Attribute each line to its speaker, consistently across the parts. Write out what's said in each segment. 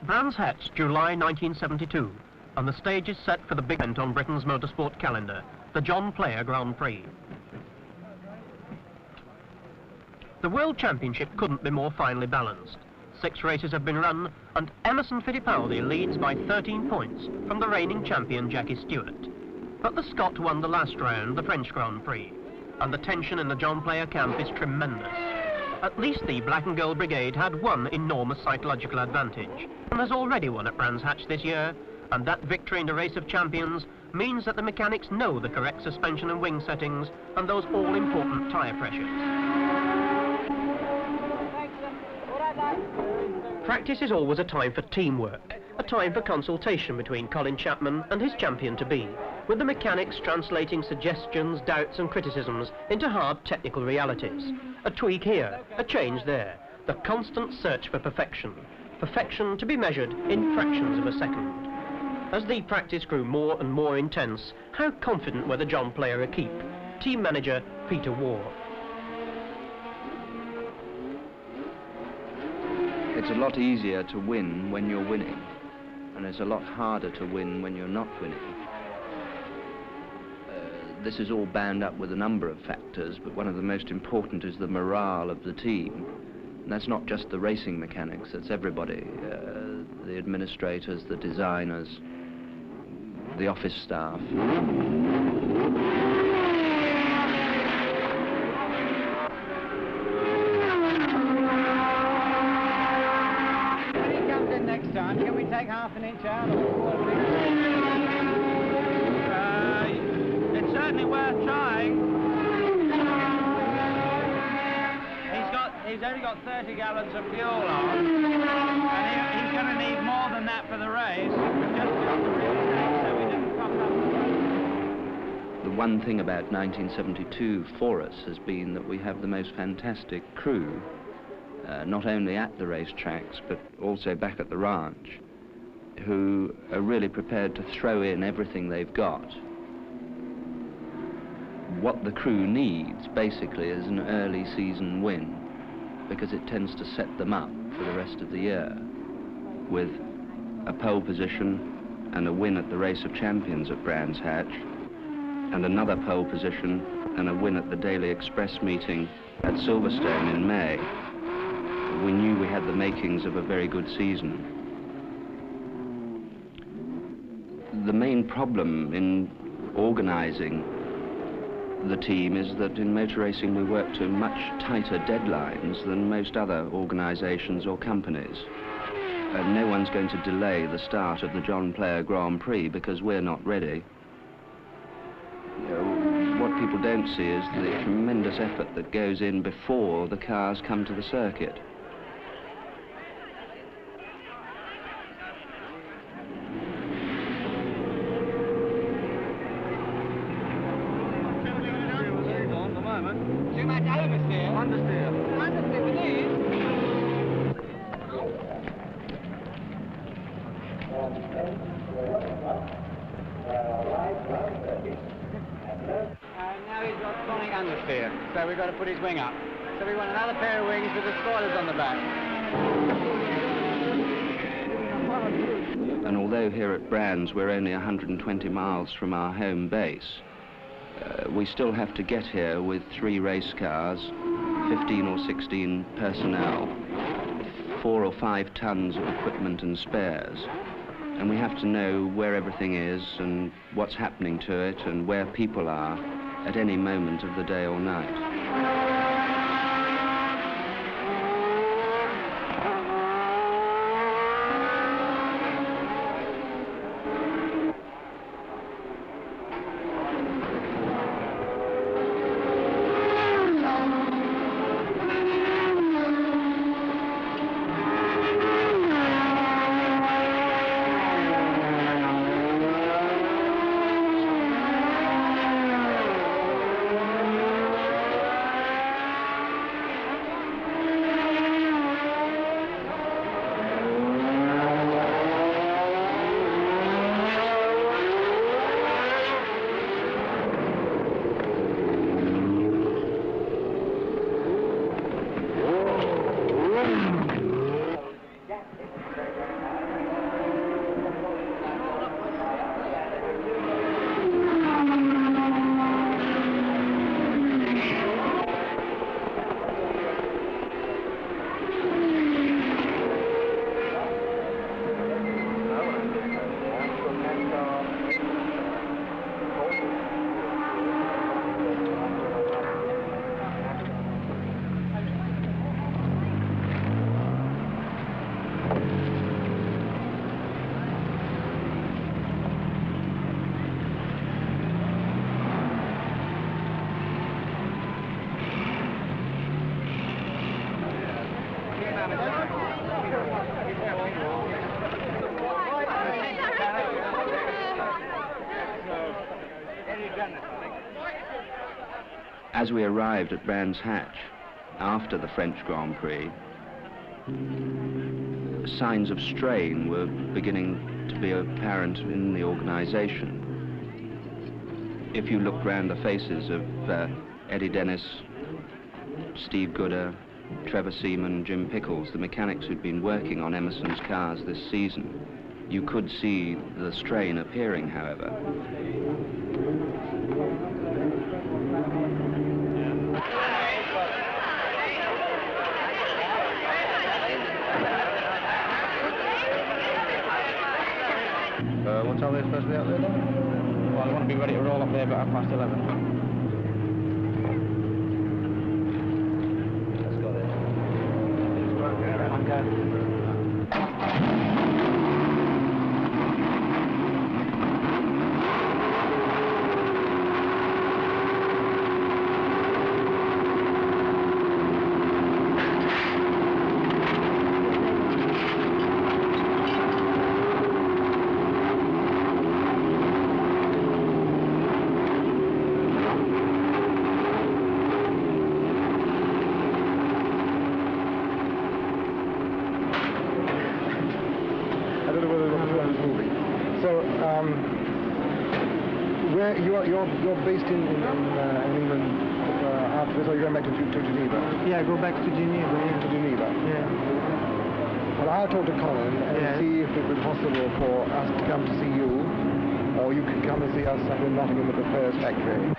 Speaker 1: Brands Hatch, July 1972, and the stage is set for the big event on Britain's motorsport calendar, the John Player Grand Prix. The World Championship couldn't be more finely balanced. 6 races have been run, and Emerson Fittipaldi leads by 13 points from the reigning champion Jackie Stewart. But the Scot won the last round, the French Grand Prix, and the tension in the John Player camp is tremendous. At least the Black and Gold Brigade had one enormous psychological advantage, and has already won at Brands Hatch this year, and that victory in the Race of Champions means that the mechanics know the correct suspension and wing settings and those all-important tyre pressures. Practice is always a time for teamwork, a time for consultation between Colin Chapman and his champion-to-be, with the mechanics translating suggestions, doubts and criticisms into hard technical realities. A tweak here, a change there, the constant search for perfection. Perfection to be measured in fractions of a second. As the practice grew more and more intense, how confident were the John Player equipe? Team manager Peter Ward.
Speaker 2: It's a lot easier to win when you're winning, and it's a lot harder to win when you're not winning. This is all bound up with a number of factors, but one of the most important is the morale of the team. And that's not just the racing mechanics, that's everybody. The administrators, the designers, the office staff.
Speaker 3: When he comes in next time, can we take half an inch out or a quarter of an inch? It's certainly worth trying. He's only got 30 gallons of fuel on, and he's going to need more than that for the race. We've just got the real so we didn't cock up.
Speaker 2: The one thing about 1972 for us has been that we have the most fantastic crew, not only at the racetracks, but also back at the ranch, who are really prepared to throw in everything they've got. What the crew needs, basically, is an early season win, because it tends to set them up for the rest of the year with a pole position and a win at the Race of Champions at Brands Hatch, and another pole position and a win at the Daily Express meeting at Silverstone in May. We knew we had the makings of a very good season. The main problem in organising the team is that in motor racing we work to much tighter deadlines than most other organisations or companies. And no one's going to delay the start of the John Player Grand Prix because we're not ready. What people don't see is the tremendous effort that goes in before the cars come to the circuit.
Speaker 3: Too much oversteer. Understeer. Understeer with these. Now he's got chronic understeer, so we've got to put his wing up. So we want another pair of wings with the spoilers on the back.
Speaker 2: And although here at Brands we're only 120 miles from our home base, we still have to get here with 3 race cars, 15 or 16 personnel, 4 or 5 tons of equipment and spares. And we have to know where everything is and what's happening to it and where people are at any moment of the day or night. As we arrived at Brands Hatch after the French Grand Prix, signs of strain were beginning to be apparent in the organisation. If you looked round the faces of Eddie Dennis, Steve Gooder, Trevor Seaman, Jim Pickles, the mechanics who'd been working on Emerson's cars this season, you could see the strain appearing, however.
Speaker 4: What time are they supposed to be out there then? Well, I want to be ready to roll up there about 11:30.
Speaker 5: You're based in England after this, or you're going back to Geneva?
Speaker 6: Yeah, go back to Geneva. Yeah.
Speaker 5: To Geneva?
Speaker 6: Yeah.
Speaker 5: Well, I'll talk to Colin and see if it was possible for us to come to see you, or you could come and see us up in Nottingham at the Fairs factory.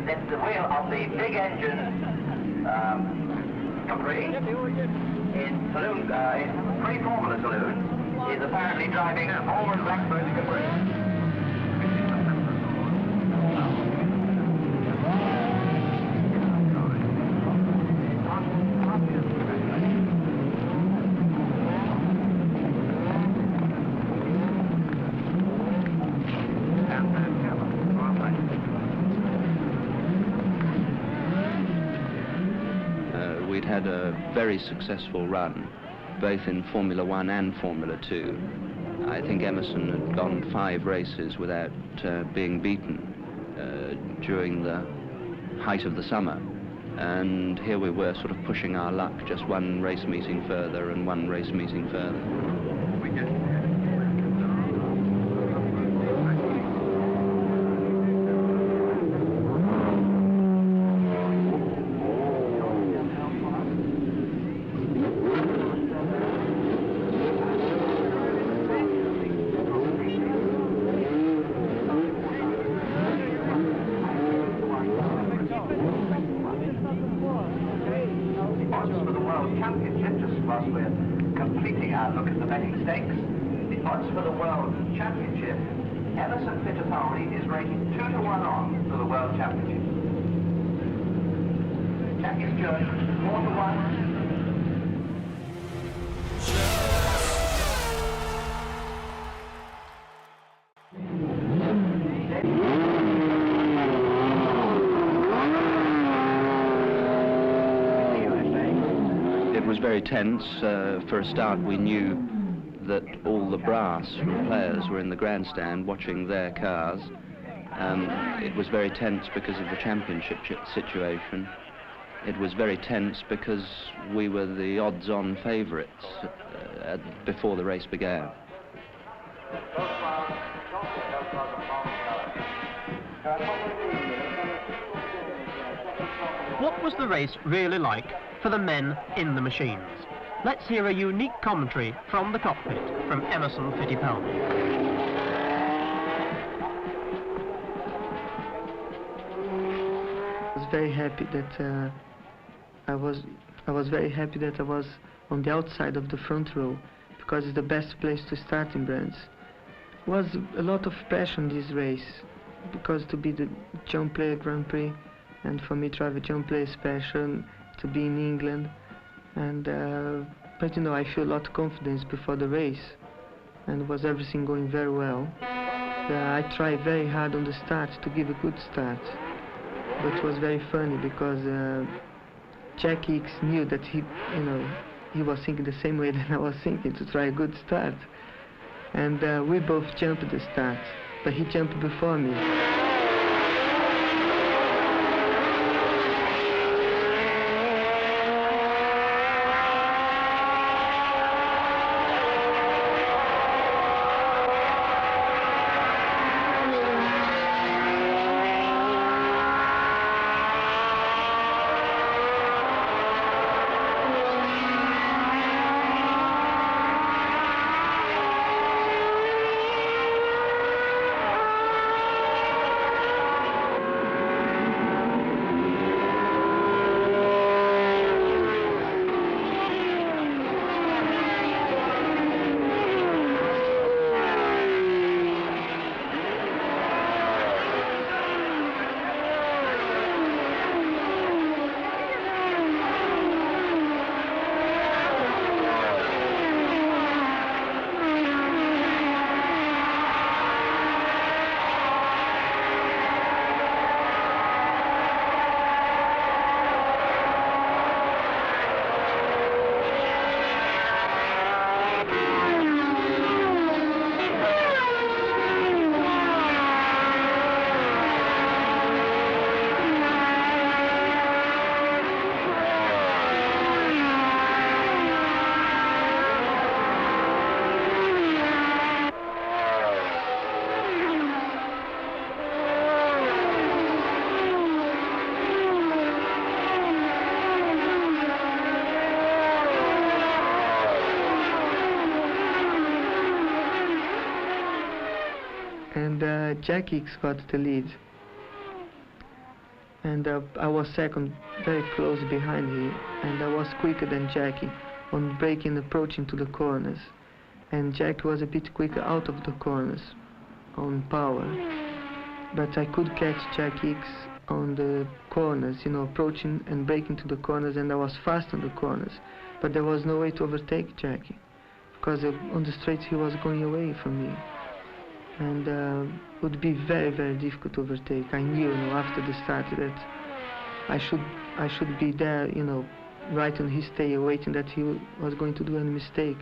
Speaker 7: At the wheel of the big engine Capri in saloon, in pre-Formula saloon, is apparently driving Allman Blackbird's Capri.
Speaker 2: Had a very successful run, both in Formula 1 and Formula 2. I think Emerson had gone 5 races without being beaten during the height of the summer. And here we were sort of pushing our luck, just one race meeting further and one race meeting further.
Speaker 7: Emerson Fittipaldi is rated 2-1 on for the World Championship. Jack is German, 4-1.
Speaker 2: It was very tense. For a start, we knew that all the brass from players were in the grandstand watching their cars. It was very tense because of the championship situation. It was very tense because we were the odds-on favourites before the race began.
Speaker 1: What was the race really like for the men in the machines? Let's hear a unique commentary from the cockpit from Emerson Fittipaldi.
Speaker 6: I was very happy that I was very happy that I was on the outside of the front row, because it's the best place to start in brands. It was a lot of pressure in this race, because to be the John Player Grand Prix, and for me to have a John Player special, to be in England, and but you know, I feel a lot of confidence before the race, and was everything going very well. I tried very hard on the start to give a good start, but it was very funny because Jack Hicks knew that he was thinking the same way that I was thinking, to try a good start, and we both jumped the start, but he jumped before me. And Jack Hicks got the lead, and I was second, very close behind him, and I was quicker than Jackie on braking, approaching to the corners, and Jack was a bit quicker out of the corners on power, but I could catch Jack Hicks on the corners, you know, approaching and braking to the corners, and I was fast on the corners, but there was no way to overtake Jackie, because on the straights he was going away from me. And it would be very, very difficult to overtake. I knew, you know, after the start that I should be there, you know, right on his tail, waiting that he was going to do any mistake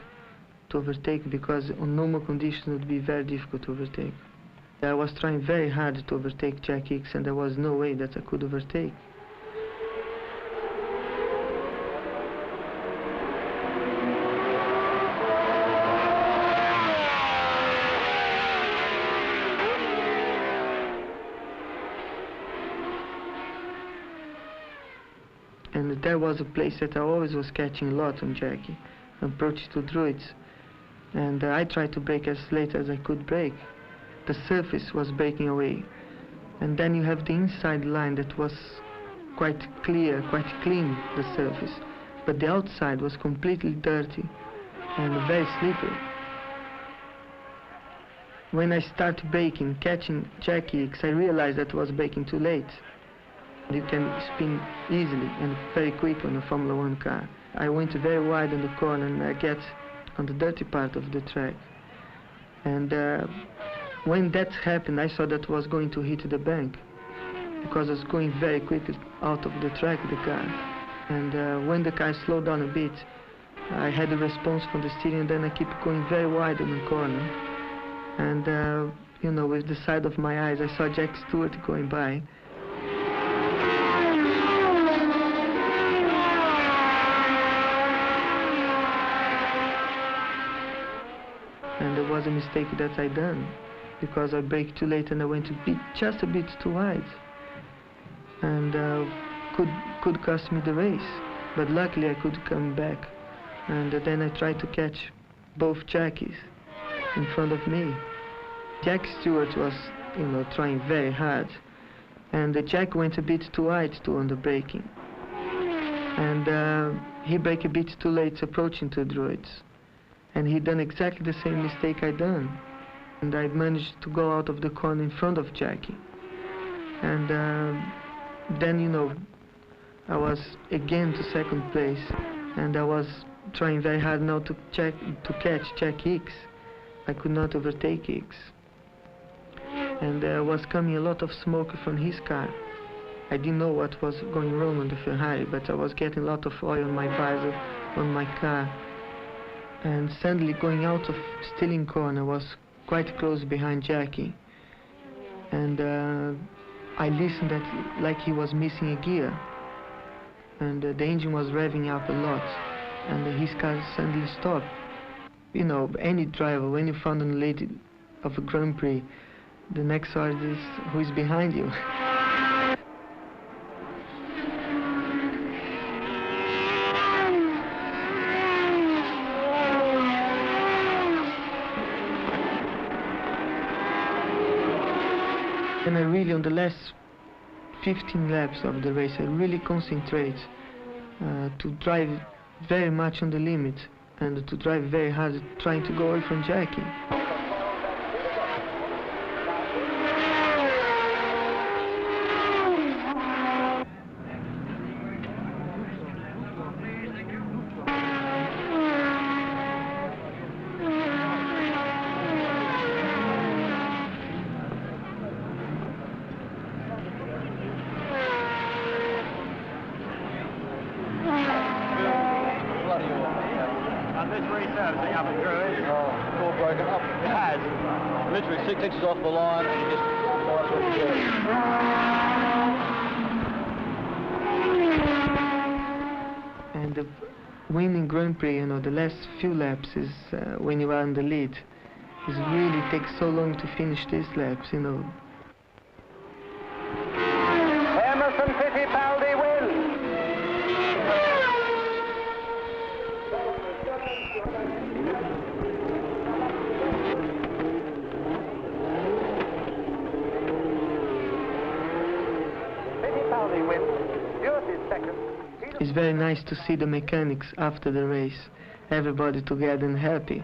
Speaker 6: to overtake, because on normal conditions it would be very difficult to overtake. I was trying very hard to overtake Jack Hicks, and there was no way that I could overtake. And there was a place that I always was catching a lot on Jackie, approach to Druids, and I tried to brake as late as I could brake. The surface was breaking away, and then you have the inside line that was quite clear, quite clean, the surface, but the outside was completely dirty and very slippery. When I started braking, catching Jack Hicks, I realized that I was braking too late. You can spin easily and very quick on a Formula 1 car. I went very wide on the corner, and I get on the dirty part of the track. And when that happened, I saw that I was going to hit the bank, because I was going very quickly out of the track, the car. And when the car slowed down a bit, I had a response from the steering, and then I keep going very wide in the corner. And, you know, with the side of my eyes, I saw Jack Stewart going by. And there was a mistake that I done, because I braked too late and I went just a bit too wide. And could cost me the race. But luckily I could come back. And then I tried to catch both Jackies in front of me. Jack Stewart was, you know, trying very hard. And Jack went a bit too wide too on the braking. And he braked a bit too late approaching to the droids. And he done exactly the same mistake I done. And I managed to go out of the corner in front of Jackie. And then, you know, I was again to second place, and I was trying very hard now to catch Jack Hicks. I could not overtake Hicks. And there was coming a lot of smoke from his car. I didn't know what was going wrong on the Ferrari, but I was getting a lot of oil on my visor, on my car. And suddenly going out of steering corner was quite close behind Jackie. And I listened like he was missing a gear. And the engine was revving up a lot. And his car suddenly stopped. You know, any driver, when you found a lady of a Grand Prix, the next thought is who is behind you. And I really, on the last 15 laps of the race, I really concentrate to drive very much on the limit and to drive very hard, trying to go away from Jackie.
Speaker 4: Literally 6 inches off the line and he just flies off the jet.
Speaker 6: And the winning Grand Prix, you know, the last few laps is when you are in the lead. It really takes so long to finish these laps, you know.
Speaker 7: Emerson Fittipaldi wins.
Speaker 6: It's very nice to see the mechanics after the race, everybody together and happy.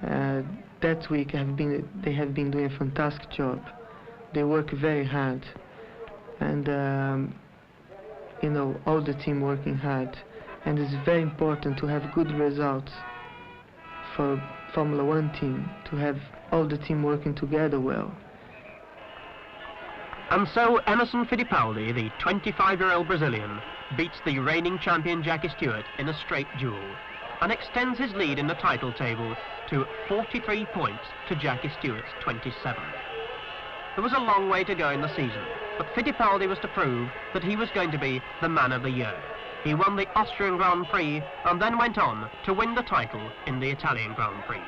Speaker 6: That week they have been doing a fantastic job. They work very hard, and you know, all the team working hard. And it's very important to have good results for Formula One team, to have all the team working together well.
Speaker 1: And so Emerson Fittipaldi, the 25-year-old Brazilian, beats the reigning champion Jackie Stewart in a straight duel and extends his lead in the title table to 43 points to Jackie Stewart's 27. There was a long way to go in the season, but Fittipaldi was to prove that he was going to be the man of the year. He won the Austrian Grand Prix and then went on to win the title in the Italian Grand Prix.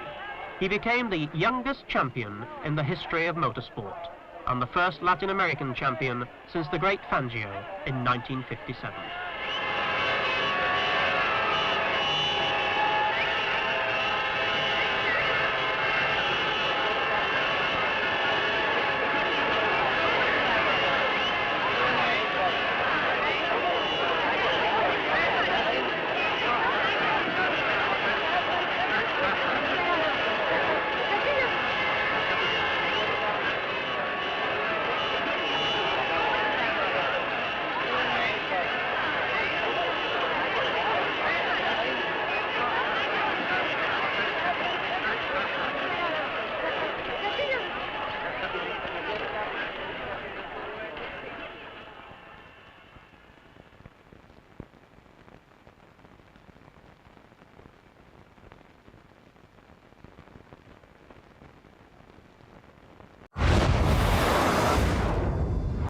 Speaker 1: He became the youngest champion in the history of motorsport, and the first Latin American champion since the great Fangio in 1957.